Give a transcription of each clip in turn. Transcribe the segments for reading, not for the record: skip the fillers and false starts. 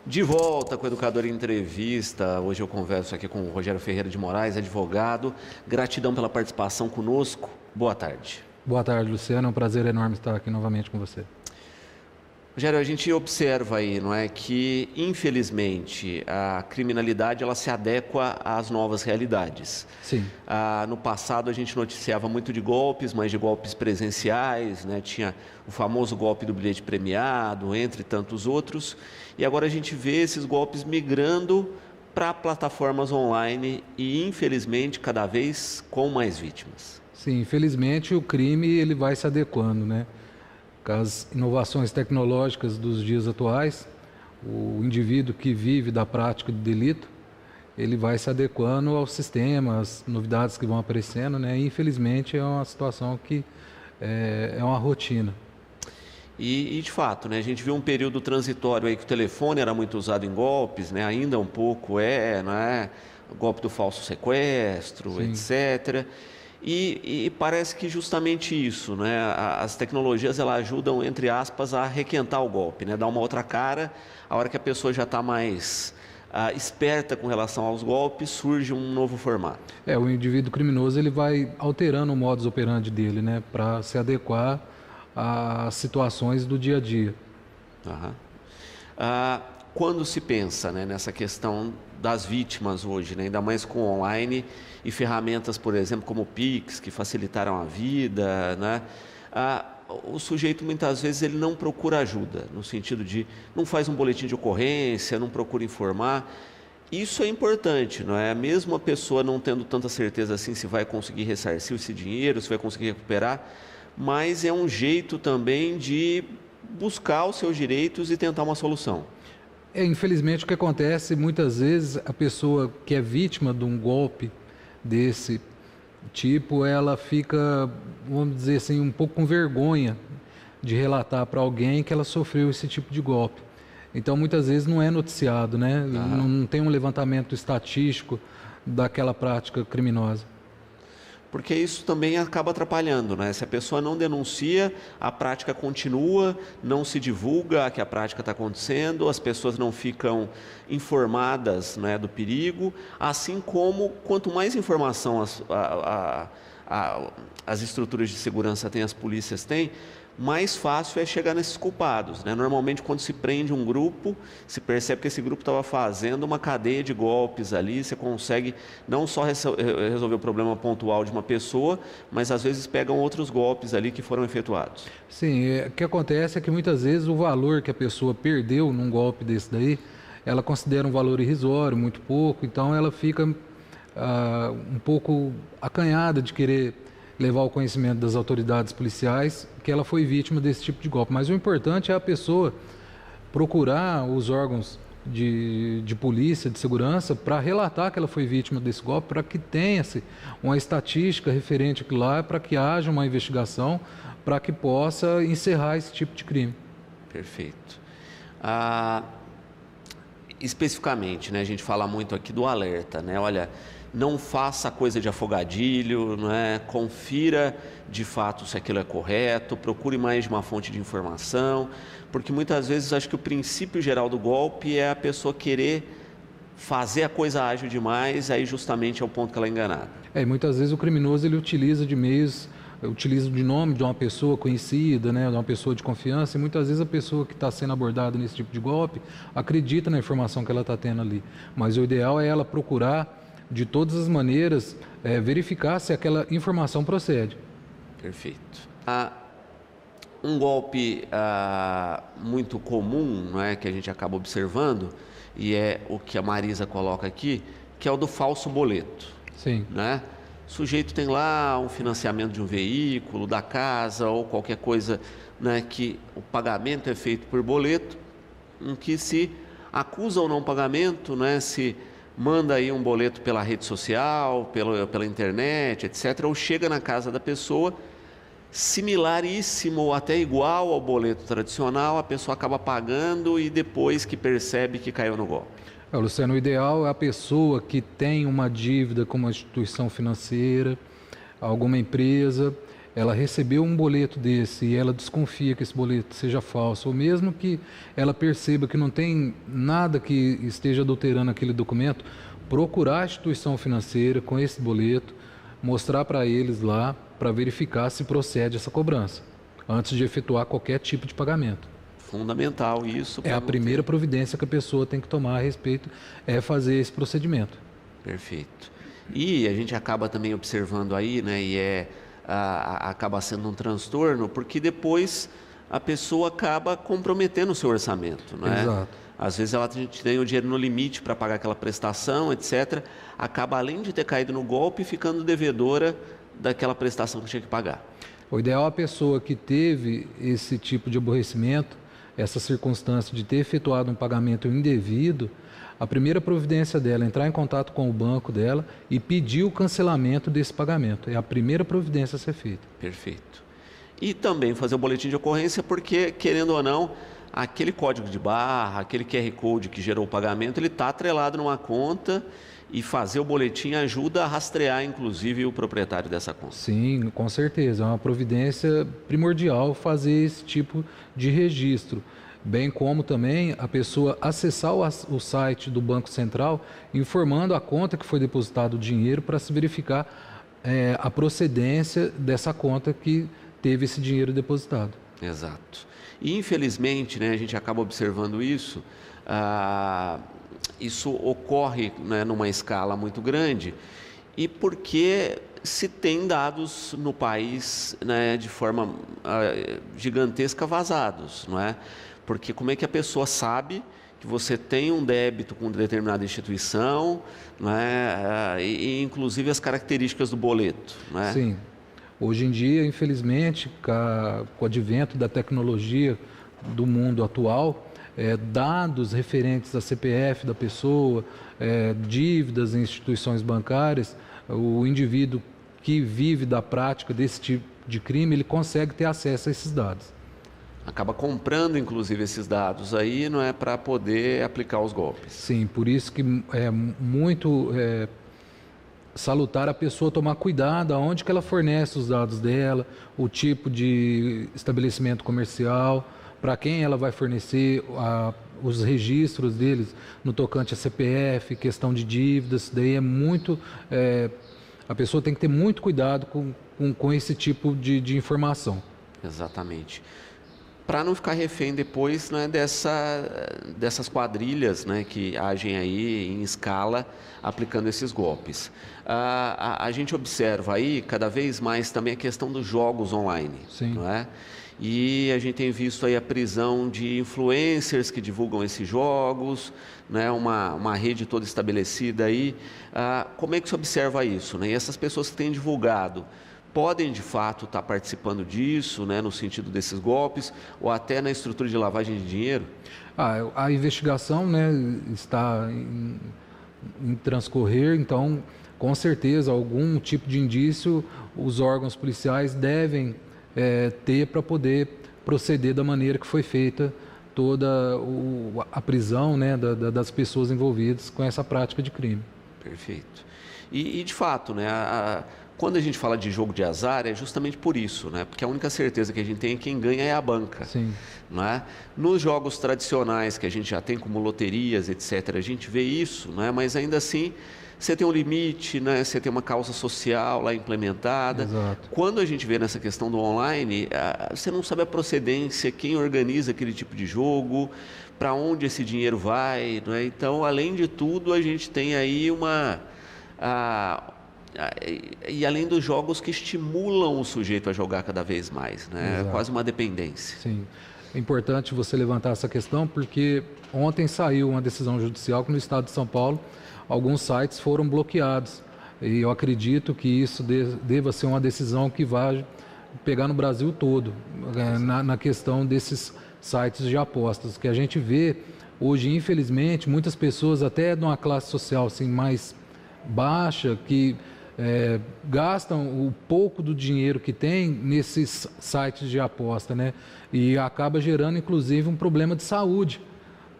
De volta com o Educador em Entrevista. Hoje eu converso aqui com o Rogério Ferreira de Moraes, advogado. Gratidão pela participação conosco. Boa tarde. Boa tarde, Luciano. É um prazer enorme estar aqui novamente com você. Rogério, a gente observa aí, não é, que infelizmente a criminalidade ela se adequa às novas realidades. Sim. No passado a gente noticiava muito de golpes, mas de golpes presenciais, né? Tinha o famoso golpe do bilhete premiado, entre tantos outros. E agora a gente vê esses golpes migrando para plataformas online e infelizmente cada vez com mais vítimas. Sim, infelizmente o crime ele vai se adequando, né? Com as inovações tecnológicas dos dias atuais, o indivíduo que vive da prática do delito, ele vai se adequando ao sistema, às novidades que vão aparecendo, né? E, infelizmente é uma situação que é uma rotina. E de fato, né, a gente viu um período transitório aí que o telefone era muito usado em golpes, né? Ainda um pouco não é? O golpe do falso sequestro, Sim. etc. E parece que justamente isso, né? As tecnologias elas ajudam, entre aspas, a requentar o golpe, né? Dar uma outra cara. A hora que a pessoa já está mais esperta com relação aos golpes, surge um novo formato. O indivíduo criminoso ele vai alterando o modus operandi dele, né? Para se adequar às situações do dia a dia. Uhum. Quando se pensa, né, nessa questão das vítimas hoje, né, ainda mais com online e ferramentas, por exemplo, como o Pix, que facilitaram a vida, né, o sujeito muitas vezes ele não procura ajuda, no sentido de não faz um boletim de ocorrência, não procura informar. Isso é importante, não é? Mesmo a pessoa não tendo tanta certeza assim se vai conseguir ressarcir esse dinheiro, se vai conseguir recuperar, mas é um jeito também de buscar os seus direitos e tentar uma solução. Infelizmente o que acontece, muitas vezes a pessoa que é vítima de um golpe desse tipo, ela fica, vamos dizer assim, um pouco com vergonha de relatar para alguém que ela sofreu esse tipo de golpe. Então muitas vezes não é noticiado, né? Não tem um levantamento estatístico daquela prática criminosa. Porque isso também acaba atrapalhando, né? Se a pessoa não denuncia, a prática continua, não se divulga que a prática está acontecendo, as pessoas não ficam informadas, né, do perigo, assim como quanto mais informação as estruturas de segurança têm, as polícias têm, mais fácil é chegar nesses culpados, né? Normalmente, quando se prende um grupo, se percebe que esse grupo estava fazendo uma cadeia de golpes ali, você consegue não só resolver o problema pontual de uma pessoa, mas às vezes pegam outros golpes ali que foram efetuados. Sim, o que acontece é que muitas vezes o valor que a pessoa perdeu num golpe desse daí, ela considera um valor irrisório, muito pouco, então ela fica um pouco acanhada de querer levar ao conhecimento das autoridades policiais que ela foi vítima desse tipo de golpe. Mas o importante é a pessoa procurar os órgãos de polícia, de segurança, para relatar que ela foi vítima desse golpe, para que tenha-se uma estatística referente àquilo lá, para que haja uma investigação, para que possa encerrar esse tipo de crime. Perfeito. Especificamente, né, a gente fala muito aqui do alerta, né? Olha, não faça coisa de afogadilho, não é? Confira de fato se aquilo é correto, procure mais de uma fonte de informação, porque muitas vezes acho que o princípio geral do golpe é a pessoa querer fazer a coisa ágil demais, aí justamente é o ponto que ela é enganada. E muitas vezes o criminoso ele utiliza de meios, utiliza de nome de uma pessoa conhecida, né, de uma pessoa de confiança, e muitas vezes a pessoa que está sendo abordada nesse tipo de golpe acredita na informação que ela está tendo ali. Mas o ideal é ela procurar de todas as maneiras, verificar se aquela informação procede. Perfeito. Um golpe muito comum, não é, que a gente acaba observando, e é o que a Marisa coloca aqui, que é o do falso boleto. Sim. Né? O sujeito tem lá um financiamento de um veículo, da casa ou qualquer coisa, né, que o pagamento é feito por boleto, em que se acusa o não pagamento, né, se manda aí um boleto pela rede social, pela internet, etc., ou chega na casa da pessoa, similaríssimo ou até igual ao boleto tradicional, a pessoa acaba pagando e depois que percebe que caiu no golpe. Luciano, o ideal é a pessoa que tem uma dívida com uma instituição financeira, alguma empresa, ela recebeu um boleto desse e ela desconfia que esse boleto seja falso, ou mesmo que ela perceba que não tem nada que esteja adulterando aquele documento, procurar a instituição financeira com esse boleto, mostrar para eles lá, para verificar se procede essa cobrança, antes de efetuar qualquer tipo de pagamento. Fundamental isso. É a primeira providência que a pessoa tem que tomar a respeito, é fazer esse procedimento. Perfeito. E a gente acaba também observando aí, né, acaba sendo um transtorno, porque depois a pessoa acaba comprometendo o seu orçamento, né? Exato. Às vezes ela tem o dinheiro no limite para pagar aquela prestação, etc. Acaba, além de ter caído no golpe, ficando devedora daquela prestação que tinha que pagar. O ideal é a pessoa que teve esse tipo de aborrecimento, essa circunstância de ter efetuado um pagamento indevido, a primeira providência dela é entrar em contato com o banco dela e pedir o cancelamento desse pagamento. É a primeira providência a ser feita. Perfeito. E também fazer o boletim de ocorrência, porque, querendo ou não, aquele código de barra, aquele QR Code que gerou o pagamento, ele está atrelado numa conta, e fazer o boletim ajuda a rastrear, inclusive, o proprietário dessa conta. Sim, com certeza. É uma providência primordial fazer esse tipo de registro. Bem como também a pessoa acessar o site do Banco Central, informando a conta que foi depositado o dinheiro para se verificar a procedência dessa conta que teve esse dinheiro depositado. Exato. E, infelizmente, né, a gente acaba observando isso. Isso ocorre, né, numa escala muito grande, e porque se tem dados no país, né, de forma gigantesca vazados, não é? Porque como é que a pessoa sabe que você tem um débito com determinada instituição, não é? E inclusive as características do boleto, não é? Sim. Hoje em dia, infelizmente, com o advento da tecnologia do mundo atual, dados referentes a CPF da pessoa, dívidas em instituições bancárias, o indivíduo que vive da prática desse tipo de crime, ele consegue ter acesso a esses dados. Acaba comprando, inclusive, esses dados aí, não é, para poder aplicar os golpes. Sim, por isso que é muito salutar a pessoa tomar cuidado aonde que ela fornece os dados dela, o tipo de estabelecimento comercial, para quem ela vai fornecer os registros deles no tocante a CPF, questão de dívidas. Daí é muito... a pessoa tem que ter muito cuidado com esse tipo de informação. Exatamente. Para não ficar refém depois, né, dessas quadrilhas, né, que agem aí em escala aplicando esses golpes. A gente observa aí cada vez mais também a questão dos jogos online. Sim. Não é? E a gente tem visto aí a prisão de influencers que divulgam esses jogos, né, uma rede toda estabelecida aí. Como é que se observa isso, né? E essas pessoas que têm divulgado podem de fato estar participando disso, né, no sentido desses golpes, ou até na estrutura de lavagem de dinheiro? A investigação, né, está em transcorrer, então, com certeza, algum tipo de indício os órgãos policiais devem ter para poder proceder da maneira que foi feita toda a prisão, né, das pessoas envolvidas com essa prática de crime. Perfeito. E de fato, né, quando a gente fala de jogo de azar, é justamente por isso, né? Porque a única certeza que a gente tem é que quem ganha é a banca. Sim. Não é? Nos jogos tradicionais que a gente já tem, como loterias, etc., a gente vê isso, não é? Mas ainda assim, você tem um limite, né? Você tem uma causa social lá implementada. Exato. Quando a gente vê nessa questão do online, você não sabe a procedência, quem organiza aquele tipo de jogo, para onde esse dinheiro vai, não é? Então, além de tudo, a gente tem aí e além dos jogos que estimulam o sujeito a jogar cada vez mais, né? É quase uma dependência. Sim, é importante você levantar essa questão porque ontem saiu uma decisão judicial que no estado de São Paulo alguns sites foram bloqueados e eu acredito que isso deva ser uma decisão que vai pegar no Brasil todo, na questão desses sites de apostas, que a gente vê hoje, infelizmente, muitas pessoas até de uma classe social assim, mais baixa, que gastam o pouco do dinheiro que tem nesses sites de aposta, né? E acaba gerando, inclusive, um problema de saúde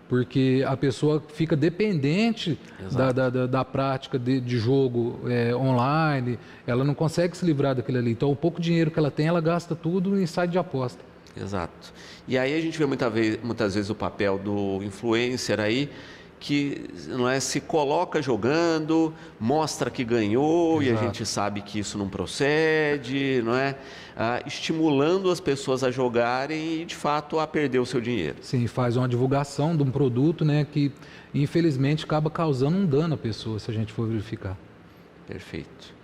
porque a pessoa fica dependente da prática de jogo online, ela não consegue se livrar daquilo ali. Então, o pouco dinheiro que ela tem, ela gasta tudo em site de aposta. Exato. E aí a gente vê muitas vezes o papel do influencer aí, que não é, se coloca jogando, mostra que ganhou. Exato. E a gente sabe que isso não procede, não é? Estimulando as pessoas a jogarem e, de fato, a perder o seu dinheiro. Sim, faz uma divulgação de um produto, né, que infelizmente acaba causando um dano à pessoa, se a gente for verificar. Perfeito.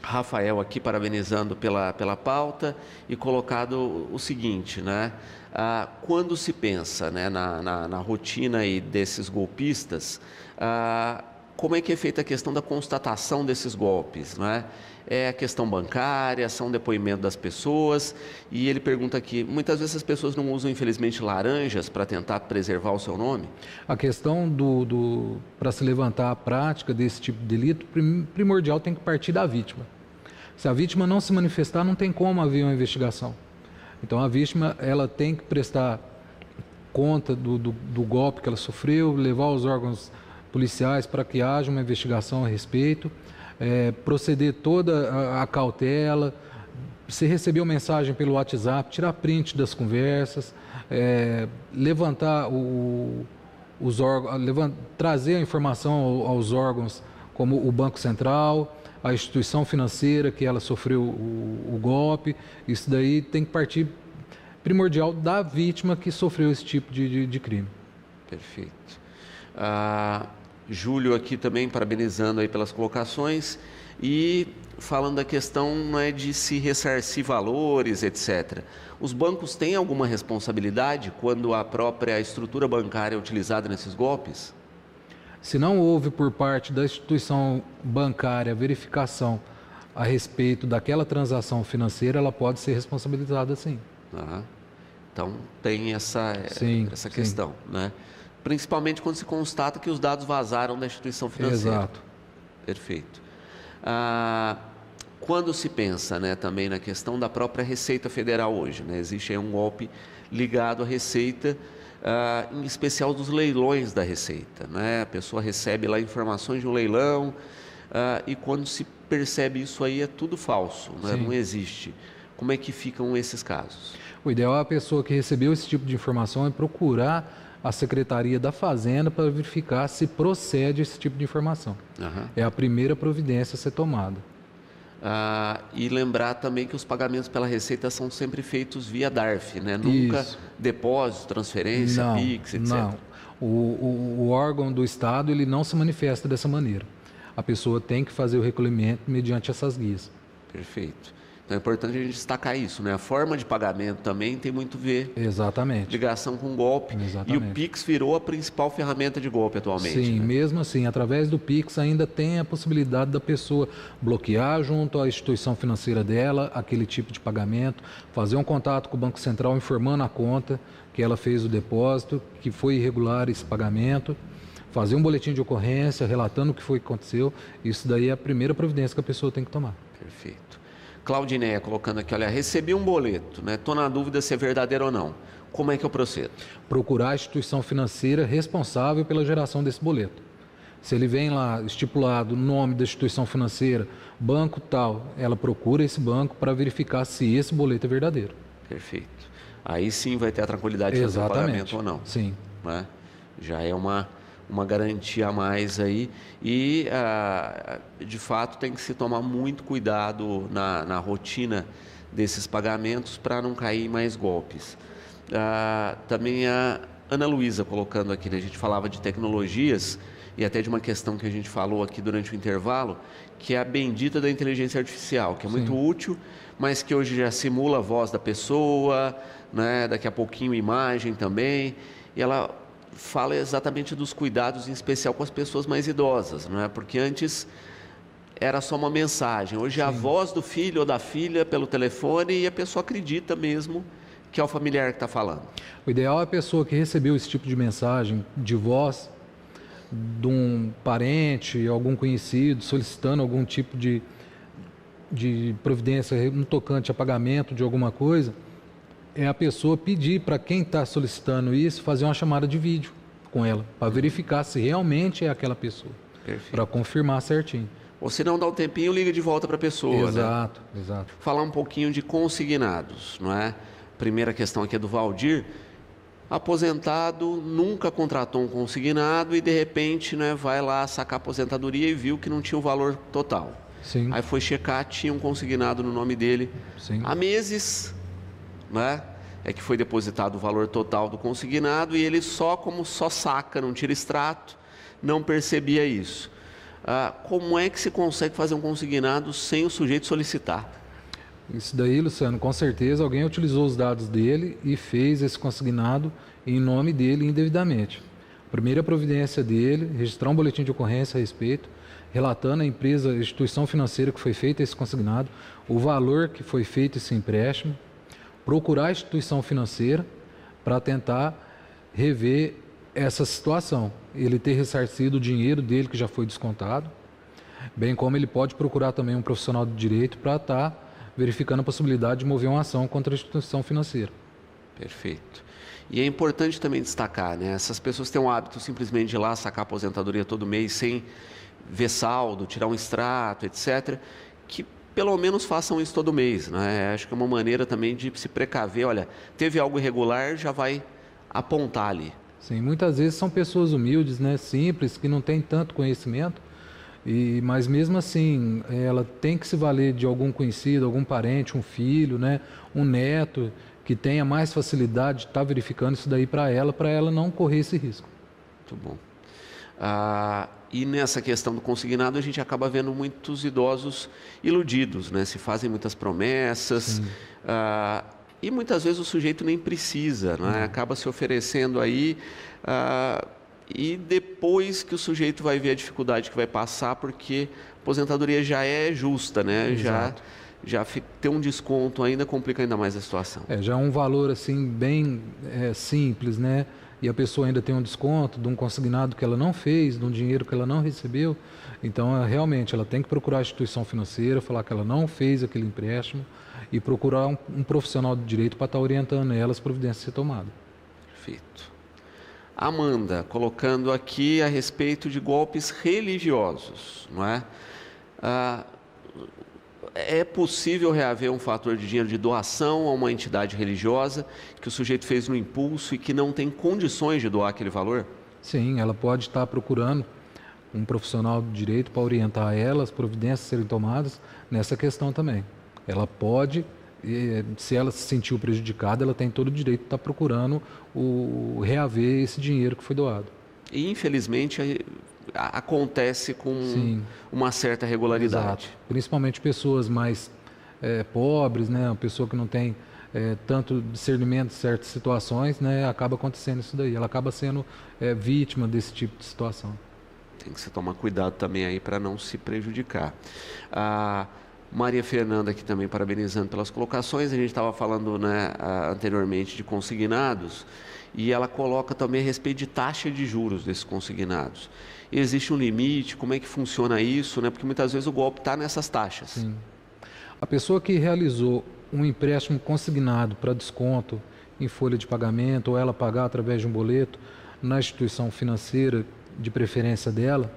Rafael aqui parabenizando pela pauta e colocado o seguinte, né? Quando se pensa, né, na rotina aí desses golpistas, como é que é feita a questão da constatação desses golpes, né? É a questão bancária, são depoimento das pessoas, e ele pergunta aqui, muitas vezes as pessoas não usam, infelizmente, laranjas para tentar preservar o seu nome? A questão para se levantar a prática desse tipo de delito, primordial tem que partir da vítima. Se a vítima não se manifestar, não tem como haver uma investigação. Então, a vítima ela tem que prestar conta do golpe que ela sofreu, levar os órgãos policiais para que haja uma investigação a respeito, proceder toda a cautela. Se recebeu mensagem pelo WhatsApp, tirar print das conversas, levantar os órgãos, trazer a informação aos órgãos como o Banco Central, a instituição financeira que ela sofreu o golpe. Isso daí tem que partir primordial da vítima que sofreu esse tipo de crime. Perfeito. Júlio aqui também parabenizando aí pelas colocações e falando da questão, não é, de se ressarcir valores, etc. Os bancos têm alguma responsabilidade quando a própria estrutura bancária é utilizada nesses golpes? Se não houve por parte da instituição bancária verificação a respeito daquela transação financeira, ela pode ser responsabilizada, sim. Então tem essa questão, né? Principalmente quando se constata que os dados vazaram da instituição financeira. Exato. Perfeito. Quando se pensa, né, também na questão da própria Receita Federal hoje, né? Existe aí um golpe ligado à Receita, em especial dos leilões da Receita, né? A pessoa recebe lá informações de um leilão, e quando se percebe isso aí é tudo falso, né? Não existe. Como é que ficam esses casos? O ideal é a pessoa que recebeu esse tipo de informação procurar a Secretaria da Fazenda para verificar se procede esse tipo de informação. É a primeira providência a ser tomada. E lembrar também que os pagamentos pela Receita são sempre feitos via DARF, né? Nunca depósito, transferência, PIX, etc. Não, o órgão do Estado ele não se manifesta dessa maneira. A pessoa tem que fazer o recolhimento mediante essas guias. Perfeito. Então é importante a gente destacar isso, né? A forma de pagamento também tem muito a ver. Exatamente. Ligação com golpe. Exatamente. E o PIX virou a principal ferramenta de golpe atualmente. Sim, né? Mesmo assim, através do PIX ainda tem a possibilidade da pessoa bloquear junto à instituição financeira dela aquele tipo de pagamento, fazer um contato com o Banco Central informando a conta que ela fez o depósito, que foi irregular esse pagamento, fazer um boletim de ocorrência relatando o que foi que aconteceu. Isso daí é a primeira providência que a pessoa tem que tomar. Perfeito. Claudineia colocando aqui, olha, recebi um boleto, né? Estou na dúvida se é verdadeiro ou não. Como é que eu procedo? Procurar a instituição financeira responsável pela geração desse boleto. Se ele vem lá estipulado o nome da instituição financeira, banco tal, ela procura esse banco para verificar se esse boleto é verdadeiro. Perfeito. Aí sim vai ter a tranquilidade de fazer o pagamento ou não. Sim. Né? Já é uma garantia a mais aí e, de fato, tem que se tomar muito cuidado na rotina desses pagamentos para não cair em mais golpes. Também a Ana Luísa colocando aqui, né? A gente falava de tecnologias e até de uma questão que a gente falou aqui durante o intervalo, que é a bendita da inteligência artificial, que é muito útil, mas que hoje já simula a voz da pessoa, né? Daqui a pouquinho imagem também, e ela fala exatamente dos cuidados, em especial com as pessoas mais idosas, não é? Porque antes era só uma mensagem, hoje é a voz do filho ou da filha pelo telefone e a pessoa acredita mesmo que é o familiar que está falando. O ideal é a pessoa que recebeu esse tipo de mensagem de voz de um parente, algum conhecido, solicitando algum tipo de providência no tocante a pagamento de alguma coisa, é a pessoa pedir para quem está solicitando isso, fazer uma chamada de vídeo com ela, para verificar se realmente é aquela pessoa, para confirmar certinho. Ou se não dá um tempinho, liga de volta para a pessoa. Exato, né? Exato. Falar um pouquinho de consignados, não é? Primeira questão aqui é do Valdir. Aposentado, nunca contratou um consignado e de repente, né, vai lá sacar a aposentadoria e viu que não tinha o valor total. Sim. Aí foi checar, tinha um consignado no nome dele. Sim. Há meses, né, é que foi depositado o valor total do consignado e ele como só saca, não tira extrato, não percebia isso. Como é que se consegue fazer um consignado sem o sujeito solicitar? Isso daí, Luciano, com certeza alguém utilizou os dados dele e fez esse consignado em nome dele indevidamente. Primeira providência dele, registrar um boletim de ocorrência a respeito, relatando a empresa, a instituição financeira que foi feito esse consignado, o valor que foi feito esse empréstimo, procurar a instituição financeira para tentar rever essa situação. Ele ter ressarcido o dinheiro dele que já foi descontado, bem como ele pode procurar também um profissional de direito para estar verificando a possibilidade de mover uma ação contra a instituição financeira. Perfeito. E é importante também destacar, né? Essas pessoas têm o hábito simplesmente de ir lá sacar a aposentadoria todo mês sem ver saldo, tirar um extrato, etc., que pelo menos façam isso todo mês, né? Acho que é uma maneira também de se precaver. Olha, teve algo irregular, já vai apontar ali. Sim, muitas vezes são pessoas humildes, né? Simples, que não têm tanto conhecimento. Mas mesmo assim, ela tem que se valer de algum conhecido, algum parente, um filho, né, um neto, que tenha mais facilidade de estar verificando isso daí para ela não correr esse risco. Muito bom. E nessa questão do consignado, a gente acaba vendo muitos idosos iludidos, né? Se fazem muitas promessas, e muitas vezes o sujeito nem precisa, né? Acaba se oferecendo aí... E depois que o sujeito vai ver a dificuldade que vai passar, porque a aposentadoria já é justa, né? Exato. Já ter um desconto ainda complica ainda mais a situação. Já é um valor assim bem simples, né? E a pessoa ainda tem um desconto de um consignado que ela não fez, de um dinheiro que ela não recebeu. Então, realmente, ela tem que procurar a instituição financeira, falar que ela não fez aquele empréstimo e procurar um profissional de direito para estar orientando ela as providências a ser tomadas. Perfeito. Amanda, colocando aqui a respeito de golpes religiosos, não é? É possível reaver um fator de dinheiro de doação a uma entidade religiosa que o sujeito fez no impulso e que não tem condições de doar aquele valor? Sim, ela pode estar procurando um profissional de direito para orientar ela, as providências a serem tomadas nessa questão também. Ela pode... se ela se sentiu prejudicada, ela tem todo o direito de estar procurando reaver esse dinheiro que foi doado. E, infelizmente, acontece com Sim. uma certa regularidade. Exato. Principalmente pessoas mais pobres, né? Uma pessoa que não tem tanto discernimento de certas situações, né? Acaba acontecendo isso daí. Ela acaba sendo vítima desse tipo de situação. Tem que se tomar cuidado também aí para não se prejudicar. Maria Fernanda aqui também parabenizando pelas colocações. A gente estava falando, né, anteriormente de consignados e ela coloca também a respeito de taxa de juros desses consignados. Existe um limite? Como é que funciona isso? Né? Porque muitas vezes o golpe está nessas taxas. Sim. A pessoa que realizou um empréstimo consignado para desconto em folha de pagamento ou ela pagar através de um boleto na instituição financeira de preferência dela,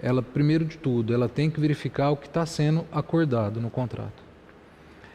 ela, primeiro de tudo, ela tem que verificar o que está sendo acordado no contrato.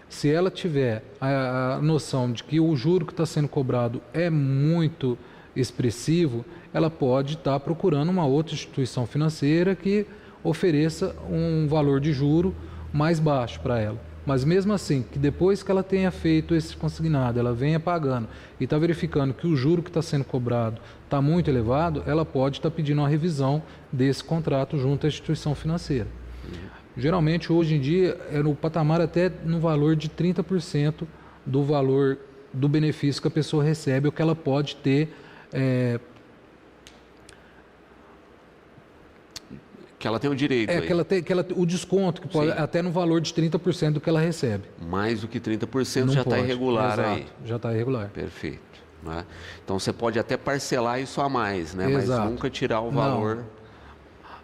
Se ela tiver a noção de que o juro que está sendo cobrado é muito expressivo, ela pode estar procurando uma outra instituição financeira que ofereça um valor de juro mais baixo para ela. Mas mesmo assim, que depois que ela tenha feito esse consignado, ela venha pagando e está verificando que o juro que está sendo cobrado está muito elevado, ela pode estar pedindo uma revisão desse contrato junto à instituição financeira. Geralmente, hoje em dia, é no patamar até no valor de 30% do valor do benefício que a pessoa recebe, ou que ela pode ter... que ela tem o direito. O desconto, que pode até no valor de 30% do que ela recebe. Mais do que 30% já está irregular. Exato, aí. Já está irregular. Perfeito. Né? Então você pode até parcelar isso a mais, né? Exato. Mas nunca tirar o valor,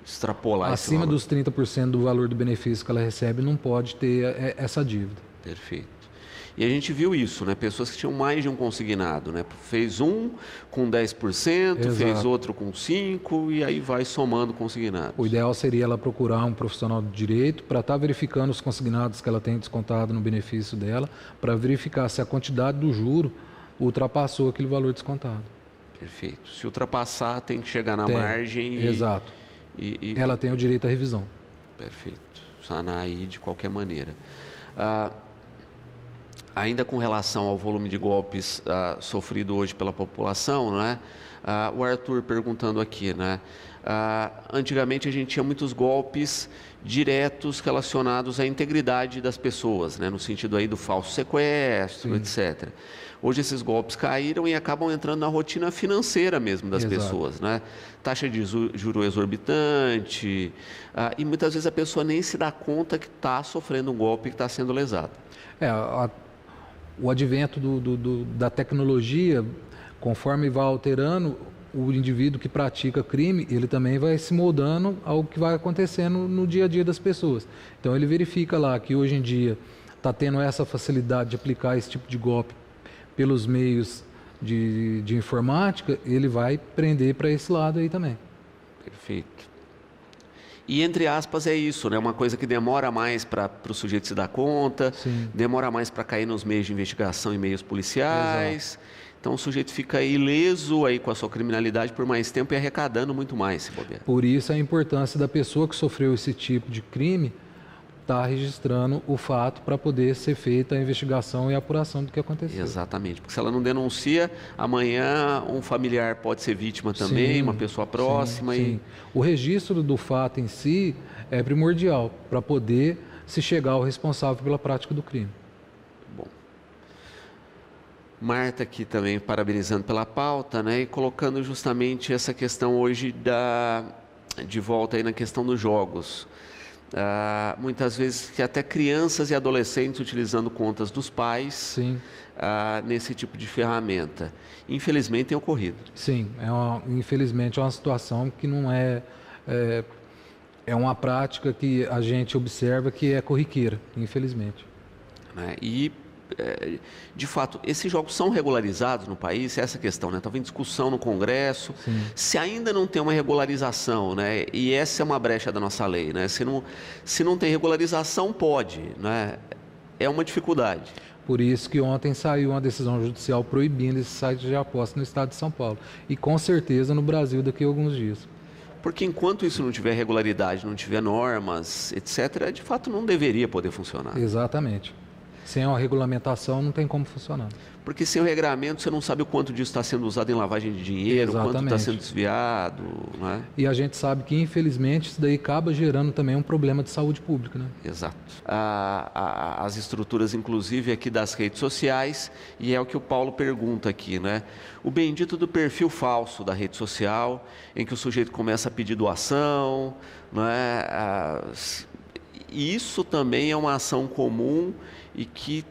extrapolar acima dos 30% do valor do benefício que ela recebe, não pode ter essa dívida. Perfeito. E a gente viu isso, né? Pessoas que tinham mais de um consignado, né? Fez um com 10%, Exato. fez outro com 5% e aí vai somando consignados. O ideal seria ela procurar um profissional de direito para estar verificando os consignados que ela tem descontado no benefício dela, para verificar se a quantidade do juro ultrapassou aquele valor descontado. Perfeito. Se ultrapassar, tem que chegar na Tem. margem Exato. Ela tem o direito à revisão. Perfeito. Sanar aí de qualquer maneira. Ainda com relação ao volume de golpes sofrido hoje pela população, né? O Arthur perguntando aqui, né? Antigamente a gente tinha muitos golpes diretos relacionados à integridade das pessoas, né? No sentido aí do falso sequestro, etc. Hoje esses golpes caíram e acabam entrando na rotina financeira mesmo das pessoas, né? Taxa de juro exorbitante, e muitas vezes a pessoa nem se dá conta que está sofrendo um golpe, que está sendo lesada. O advento da tecnologia, conforme vai alterando, o indivíduo que pratica crime, ele também vai se moldando ao que vai acontecendo no dia a dia das pessoas. Então ele verifica lá que hoje em dia está tendo essa facilidade de aplicar esse tipo de golpe pelos meios de informática, ele vai prender para esse lado aí também. Perfeito. E, entre aspas, é isso, né? Uma coisa que demora mais para o sujeito se dar conta, demora mais para cair nos meios de investigação e meios policiais. Exato. Então, o sujeito fica ileso aí com a sua criminalidade por mais tempo e arrecadando muito mais, se bobear. Por isso, a importância da pessoa que sofreu esse tipo de crime estar registrando o fato para poder ser feita a investigação e a apuração do que aconteceu. Exatamente, porque se ela não denuncia, amanhã um familiar pode ser vítima também, uma pessoa próxima. Sim. O registro do fato em si é primordial para poder se chegar ao responsável pela prática do crime. Bom. Marta aqui também parabenizando pela pauta, né, e colocando justamente essa questão hoje de volta aí na questão dos jogos. Muitas vezes que até crianças e adolescentes utilizando contas dos pais nesse tipo de ferramenta. Infelizmente tem ocorrido. Sim, infelizmente é uma situação que não é uma prática que a gente observa que é corriqueira, infelizmente. Né? E, de fato, esses jogos são regularizados no país? Essa questão, né? Estava em discussão no Congresso. Se ainda não tem uma regularização, né? E essa é uma brecha da nossa lei, né? Se não tem regularização, pode, né? É uma dificuldade. Por isso que ontem saiu uma decisão judicial proibindo esse site de aposta no estado de São Paulo. E com certeza no Brasil daqui a alguns dias. Porque enquanto isso não tiver regularidade, não tiver normas, etc., de fato não deveria poder funcionar. Exatamente. Sem uma regulamentação não tem como funcionar. Porque sem o regramento você não sabe o quanto disso está sendo usado em lavagem de dinheiro, quanto está sendo desviado. Né? E a gente sabe que, infelizmente, isso daí acaba gerando também um problema de saúde pública. Né? Exato. As estruturas, inclusive, aqui das redes sociais, e é o que o Paulo pergunta aqui, né? O bendito do perfil falso da rede social, em que o sujeito começa a pedir doação, né? Isso também é uma ação comum e que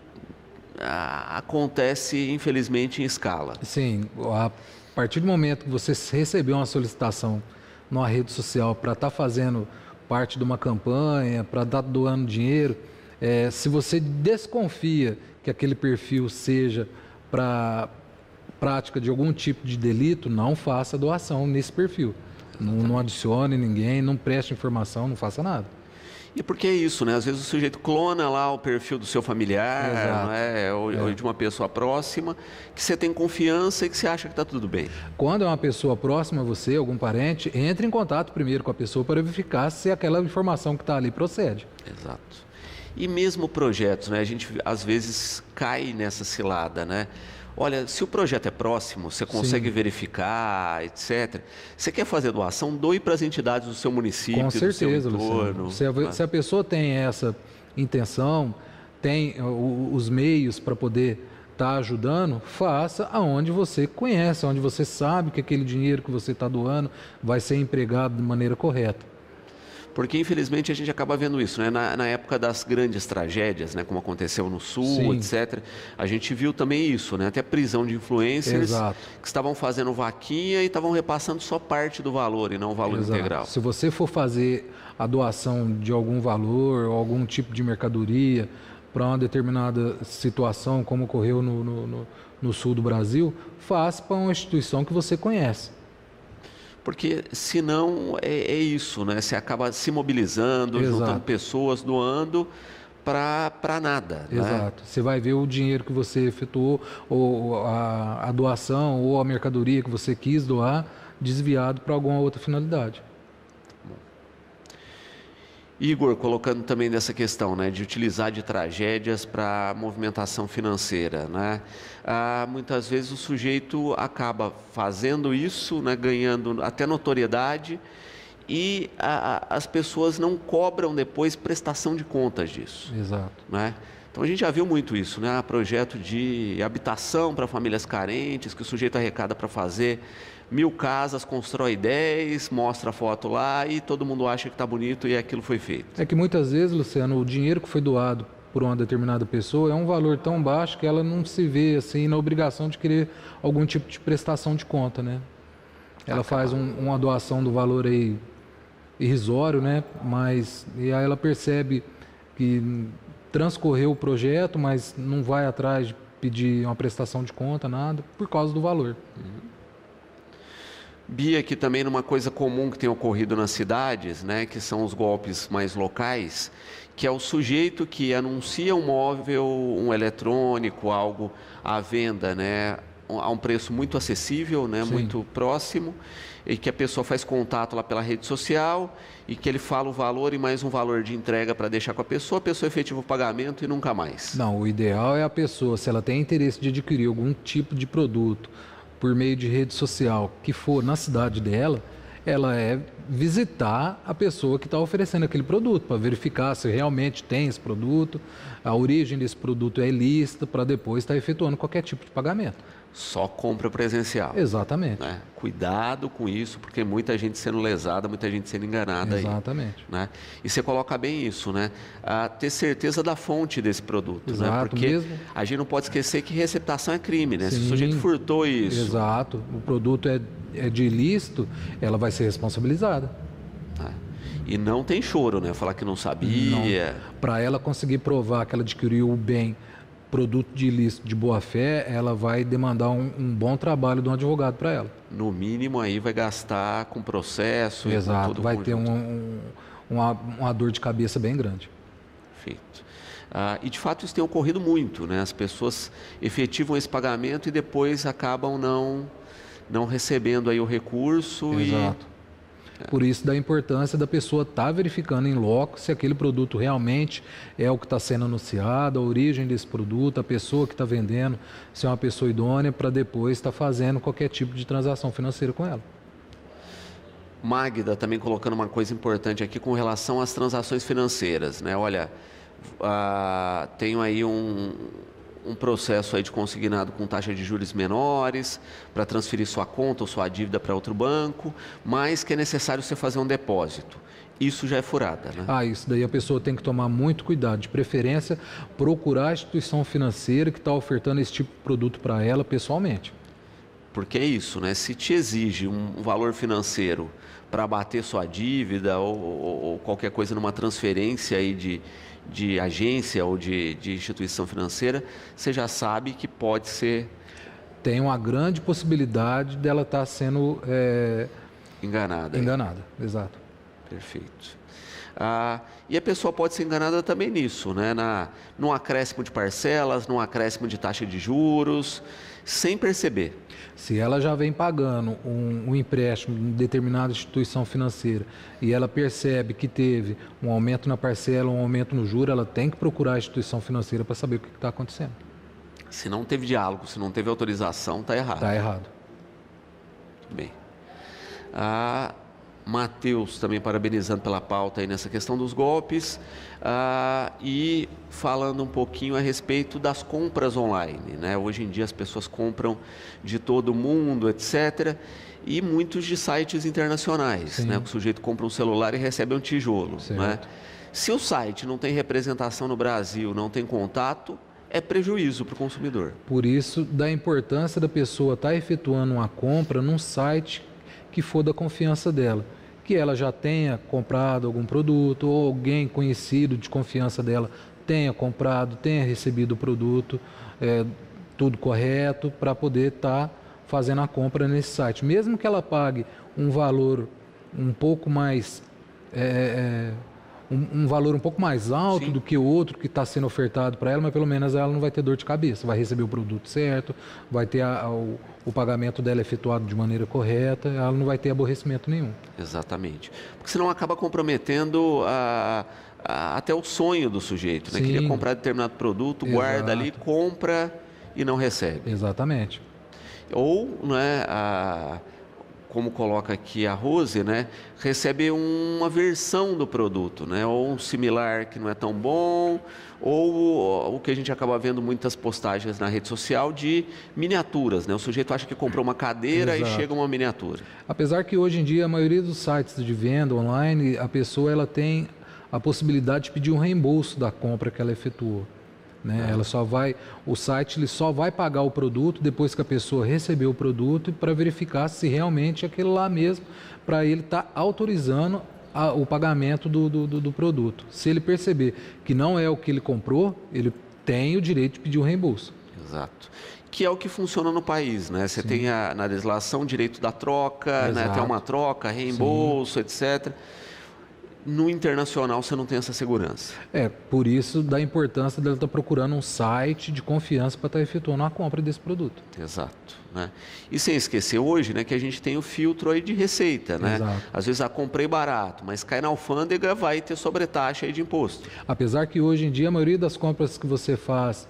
acontece, infelizmente, em escala. Sim, a partir do momento que você recebeu uma solicitação numa rede social para estar fazendo parte de uma campanha, para estar doando dinheiro, se você desconfia que aquele perfil seja para prática de algum tipo de delito, não faça doação nesse perfil. Não adicione ninguém, não preste informação, não faça nada. E porque é isso, né? Às vezes o sujeito clona lá o perfil do seu familiar, né? Ou de uma pessoa próxima, que você tem confiança e que você acha que está tudo bem. Quando é uma pessoa próxima a você, algum parente, entre em contato primeiro com a pessoa para verificar se aquela informação que está ali procede. Exato. E mesmo projetos, né? A gente às vezes cai nessa cilada, né? Olha, se o projeto é próximo, você consegue verificar, etc. Você quer fazer doação, doe para as entidades do seu município, com certeza, do seu entorno. Se a pessoa tem essa intenção, tem os meios para poder estar ajudando, faça aonde você conhece, onde você sabe que aquele dinheiro que você está doando vai ser empregado de maneira correta. Porque, infelizmente, a gente acaba vendo isso, né? Na época das grandes tragédias, né? Como aconteceu no Sul, etc., a gente viu também isso, né? Até prisão de influencers que estavam fazendo vaquinha e estavam repassando só parte do valor e não o valor integral. Se você for fazer a doação de algum valor ou algum tipo de mercadoria para uma determinada situação, como ocorreu no sul do Brasil, faça para uma instituição que você conhece. Porque senão é isso, né? Você acaba se mobilizando, Exato. juntando pessoas, doando para nada. Exato. Né? Você vai ver o dinheiro que você efetuou, ou a doação, ou a mercadoria que você quis doar, desviado para alguma outra finalidade. Igor, colocando também nessa questão, né, de utilizar de tragédias para movimentação financeira, né? Muitas vezes o sujeito acaba fazendo isso, né, ganhando até notoriedade, e as pessoas não cobram depois prestação de contas disso. Exato. Né? Então a gente já viu muito isso, né? Projeto de habitação para famílias carentes, que o sujeito arrecada para fazer 1000 casas, constrói 10, mostra a foto lá e todo mundo acha que está bonito e aquilo foi feito. É que muitas vezes, Luciano, o dinheiro que foi doado por uma determinada pessoa é um valor tão baixo que ela não se vê assim na obrigação de querer algum tipo de prestação de conta, né? Ela faz uma doação do valor aí irrisório, né? Mas e aí ela percebe que transcorreu o projeto, mas não vai atrás de pedir uma prestação de conta, nada, por causa do valor. Bia, que também numa coisa comum que tem ocorrido nas cidades, né, que são os golpes mais locais, que é o sujeito que anuncia um móvel, um eletrônico, algo à venda, né, a um preço muito acessível, né, muito próximo, e que a pessoa faz contato lá pela rede social e que ele fala o valor e mais um valor de entrega para deixar com a pessoa efetiva o pagamento e nunca mais. Não, o ideal é a pessoa, se ela tem interesse de adquirir algum tipo de produto por meio de rede social que for na cidade dela, ela é visitar a pessoa que está oferecendo aquele produto para verificar se realmente tem esse produto, a origem desse produto é ilícita, para depois estar efetuando qualquer tipo de pagamento. Só compra presencial. Exatamente. Né? Cuidado com isso, porque muita gente sendo lesada, muita gente sendo enganada. Exatamente. Aí, né? E você coloca bem isso, né? Ter certeza da fonte desse produto. Exato, né? Porque mesmo. a gente não pode esquecer que receptação é crime, né? Sim, se o sujeito furtou isso. Exato. O produto é de ilícito, ela vai ser responsabilizada. E não tem choro, né? Falar que não sabia. Para ela conseguir provar que ela adquiriu o bem, produto de ilícito de boa fé, ela vai demandar um bom trabalho de um advogado para ela. No mínimo aí vai gastar com processo. Exato, E com todo vai o ter uma dor de cabeça bem grande. Perfeito. E de fato isso tem ocorrido muito, né? As pessoas efetivam esse pagamento e depois acabam não recebendo aí o recurso. Exato. Por isso da importância da pessoa estar verificando em loco se aquele produto realmente é o que está sendo anunciado, a origem desse produto, a pessoa que está vendendo, se é uma pessoa idônea, para depois estar fazendo qualquer tipo de transação financeira com ela. Magda também colocando uma coisa importante aqui com relação às transações financeiras, né? Olha, tenho aí um processo aí de consignado com taxa de juros menores para transferir sua conta ou sua dívida para outro banco, mas que é necessário você fazer um depósito. Isso já é furada, né? Isso daí a pessoa tem que tomar muito cuidado, de preferência procurar a instituição financeira que está ofertando esse tipo de produto para ela pessoalmente. Porque é isso, né? Se te exige um valor financeiro para abater sua dívida ou qualquer coisa numa transferência aí de agência ou de instituição financeira, você já sabe que pode ser... Tem uma grande possibilidade dela estar sendo enganada. Enganada, exato. Perfeito. E a pessoa pode ser enganada também nisso, né? Num acréscimo de parcelas, num acréscimo de taxa de juros, sem perceber. Se ela já vem pagando um empréstimo em determinada instituição financeira e ela percebe que teve um aumento na parcela, um aumento no juro, ela tem que procurar a instituição financeira para saber o que está acontecendo. Se não teve diálogo, se não teve autorização, está errado. Está errado. Muito bem. Matheus também parabenizando pela pauta aí nessa questão dos golpes e falando um pouquinho a respeito das compras online, né? Hoje em dia as pessoas compram de todo mundo, etc. E muitos de sites internacionais, né? O sujeito compra um celular e recebe um tijolo, né? Se o site não tem representação no Brasil, não tem contato, é prejuízo para o consumidor. Por isso, da importância da pessoa estar efetuando uma compra num site que for da confiança dela, que ela já tenha comprado algum produto ou alguém conhecido de confiança dela tenha comprado, tenha recebido o produto, tudo correto, para poder estar fazendo a compra nesse site. Mesmo que ela pague um valor um pouco mais um valor um pouco mais alto Sim. do que o outro que está sendo ofertado para ela, mas pelo menos ela não vai ter dor de cabeça, vai receber o produto certo, vai ter o pagamento dela efetuado de maneira correta, ela não vai ter aborrecimento nenhum. Exatamente. Porque senão acaba comprometendo até o sonho do sujeito, né? Sim. Queria comprar determinado produto, guarda ali, compra e não recebe. Exatamente. Ou, né, como coloca aqui a Rose, né, recebe uma versão do produto, né, ou um similar que não é tão bom, ou o que a gente acaba vendo muitas postagens na rede social de miniaturas, né? O sujeito acha que comprou uma cadeira e chega uma miniatura. Apesar que hoje em dia a maioria dos sites de venda online, a pessoa ela tem a possibilidade de pedir um reembolso da compra que ela efetuou. Né? O site ele só vai pagar o produto depois que a pessoa recebeu o produto para verificar se realmente é aquele lá mesmo, para ele estar autorizando o pagamento do produto. Se ele perceber que não é o que ele comprou, ele tem o direito de pedir o reembolso. Exato. Que é o que funciona no país, né? Você tem na legislação o direito da troca, né? Até uma troca, reembolso, etc. No internacional você não tem essa segurança. Por isso da importância dela estar procurando um site de confiança para estar efetuando a compra desse produto. Exato. Né? E sem esquecer hoje, né, que a gente tem o filtro aí de receita, né? Exato. Às vezes comprei barato, mas cai na alfândega, vai ter sobretaxa aí de imposto. Apesar que hoje em dia a maioria das compras que você faz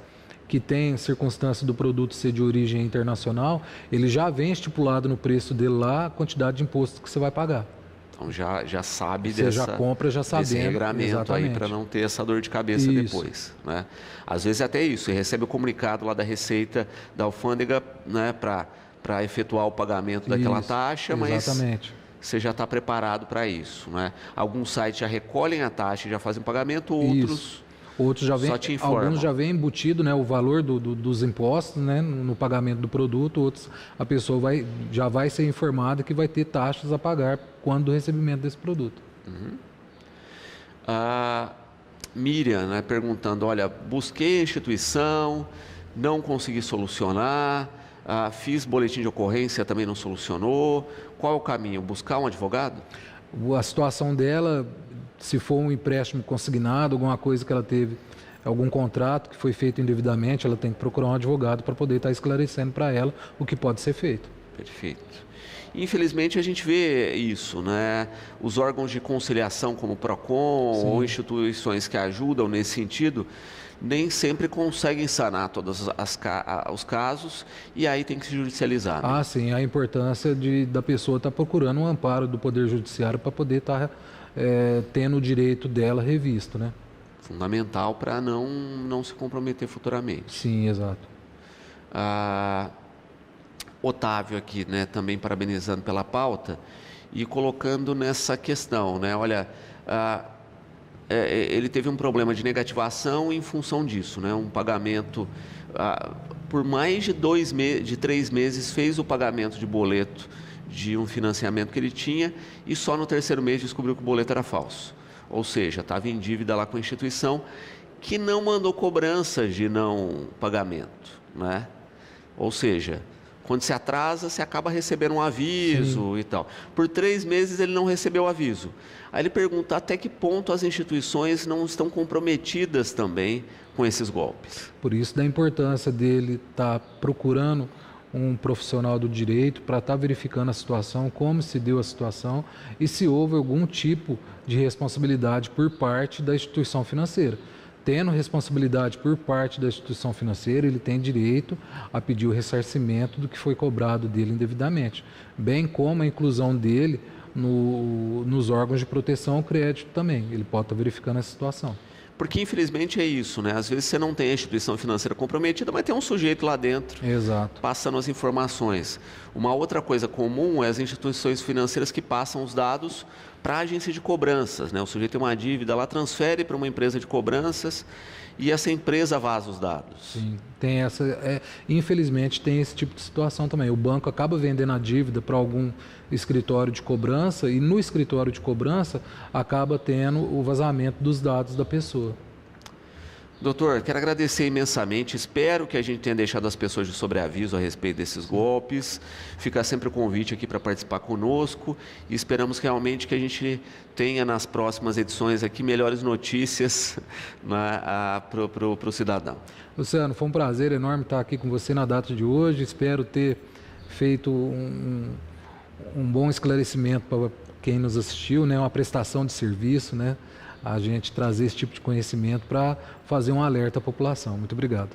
que tem circunstância do produto ser de origem internacional, ele já vem estipulado no preço dele lá a quantidade de imposto que você vai pagar. Então já sabe você já compra já sabendo desse regramento exatamente. Aí para não ter essa dor de cabeça depois, né? Às vezes até isso, você recebe o comunicado lá da Receita da alfândega, né, para efetuar o pagamento daquela taxa, exatamente. Mas você já está preparado para isso, né? Alguns sites já recolhem a taxa e já fazem o pagamento, outros já vem, só te informam. Alguns já vem embutido, né, o valor dos impostos, né, no pagamento do produto, outros a pessoa já vai ser informada que vai ter taxas a pagar quando do recebimento desse produto. A Miriam, né, perguntando, olha, busquei a instituição, não consegui solucionar, fiz boletim de ocorrência, também não solucionou. Qual é o caminho? Buscar um advogado? A situação dela, se for um empréstimo consignado, alguma coisa que ela teve, algum contrato que foi feito indevidamente, ela tem que procurar um advogado para poder estar esclarecendo para ela o que pode ser feito. Perfeito. Infelizmente a gente vê isso, né? Os órgãos de conciliação como o PROCON ou instituições que ajudam nesse sentido, nem sempre conseguem sanar todos os casos e aí tem que se judicializar. Né? Sim, a importância da pessoa estar procurando um amparo do Poder Judiciário para poder estar tendo o direito dela revisto, né? Fundamental para não se comprometer futuramente. Sim, exato. Otávio aqui, né, também parabenizando pela pauta e colocando nessa questão, né? Olha, ele teve um problema de negativação em função disso, né? Um pagamento por mais de 3 meses fez o pagamento de boleto de um financiamento que ele tinha e só no 3º mês descobriu que o boleto era falso. Ou seja, estava em dívida lá com a instituição que não mandou cobranças de não pagamento, né? Ou seja, quando se atrasa, você acaba recebendo um aviso e tal. Por 3 meses ele não recebeu o aviso. Aí ele pergunta até que ponto as instituições não estão comprometidas também com esses golpes. Por isso da importância dele estar procurando um profissional do direito para estar verificando a situação, como se deu a situação e se houve algum tipo de responsabilidade por parte da instituição financeira. Tendo responsabilidade por parte da instituição financeira, ele tem direito a pedir o ressarcimento do que foi cobrado dele indevidamente, bem como a inclusão dele nos órgãos de proteção ao crédito também. Ele pode estar verificando essa situação. Porque, infelizmente, é isso, né? Às vezes você não tem a instituição financeira comprometida, mas tem um sujeito lá dentro passando as informações. Uma outra coisa comum é as instituições financeiras que passam os dados para a agência de cobranças, né? O sujeito tem uma dívida lá, transfere para uma empresa de cobranças e essa empresa vaza os dados. Sim, infelizmente tem esse tipo de situação também. O banco acaba vendendo a dívida para algum escritório de cobrança e no escritório de cobrança acaba tendo o vazamento dos dados da pessoa. Doutor, quero agradecer imensamente, espero que a gente tenha deixado as pessoas de sobreaviso a respeito desses golpes. Fica sempre o convite aqui para participar conosco e esperamos realmente que a gente tenha nas próximas edições aqui melhores notícias, né, para o cidadão. Luciano, foi um prazer enorme estar aqui com você na data de hoje, espero ter feito um bom esclarecimento para quem nos assistiu, né, uma prestação de serviço, né, a gente trazer esse tipo de conhecimento para fazer um alerta à população. Muito obrigado.